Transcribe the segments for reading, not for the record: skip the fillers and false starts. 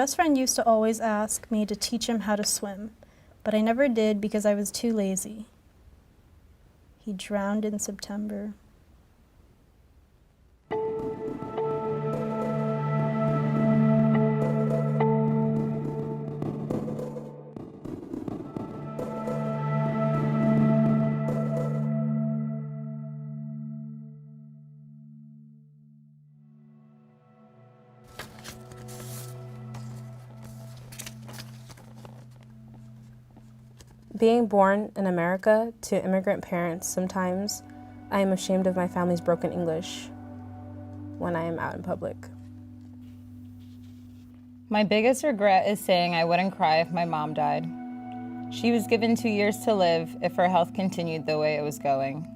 best friend used to always ask me to teach him how to swim, but I never did because I was too lazy. He drowned in September. Being born in America to immigrant parents, sometimes I am ashamed of my family's broken English when I am out in public. My biggest regret is saying I wouldn't cry if my mom died. She was given 2 years to live if her health continued the way it was going.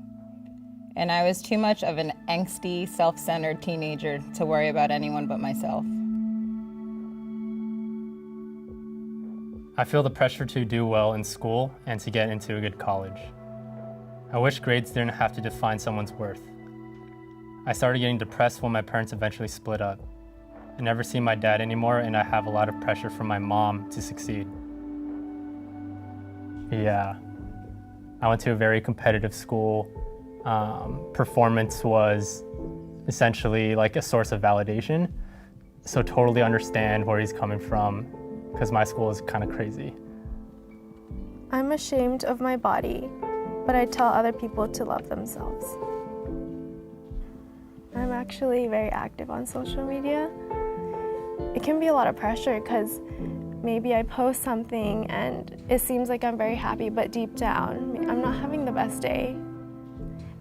And I was too much of an angsty, self-centered teenager to worry about anyone but myself. I feel the pressure to do well in school and to get into a good college. I wish grades didn't have to define someone's worth. I started getting depressed when my parents eventually split up. I never see my dad anymore, and I have a lot of pressure from my mom to succeed. Yeah, I went to a very competitive school. Performance was essentially like a source of validation, so totally understand where he's coming from, because my school is kind of crazy. I'm ashamed of my body, but I tell other people to love themselves. I'm actually very active on social media. It can be a lot of pressure because maybe I post something and it seems like I'm very happy, but deep down, I'm not having the best day.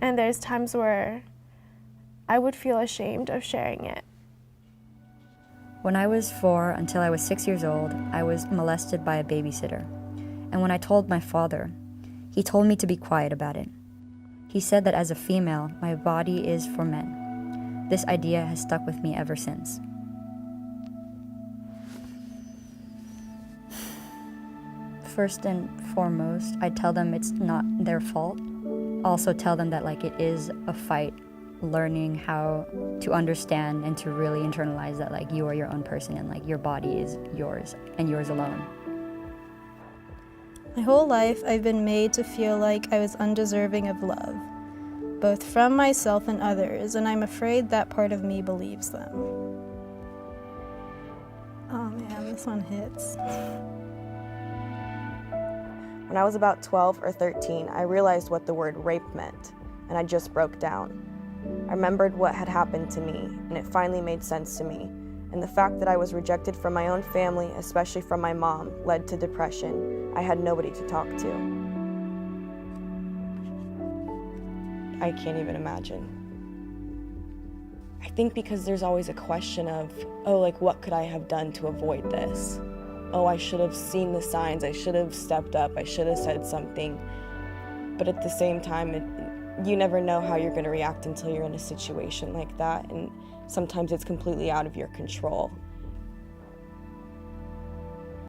And there's times where I would feel ashamed of sharing it. When I was 4 until I was 6 years old, I was molested by a babysitter. And when I told my father, he told me to be quiet about it. He said that as a female, my body is for men. This idea has stuck with me ever since. First and foremost, I tell them it's not their fault. Also tell them that it is a fight, learning how to understand and to really internalize that you are your own person and your body is yours and yours alone. My whole life I've been made to feel like I was undeserving of love, both from myself and others, and I'm afraid that part of me believes them. Oh man, this one hits. When I was about 12 or 13, I realized what the word rape meant, and I just broke down. I remembered what had happened to me, and it finally made sense to me. And the fact that I was rejected from my own family, especially from my mom, led to depression. I had nobody to talk to. I can't even imagine. I think because there's always a question of, what could I have done to avoid this? I should have seen the signs, I should have stepped up, I should have said something. But at the same time, you never know how you're going to react until you're in a situation like that, and sometimes it's completely out of your control.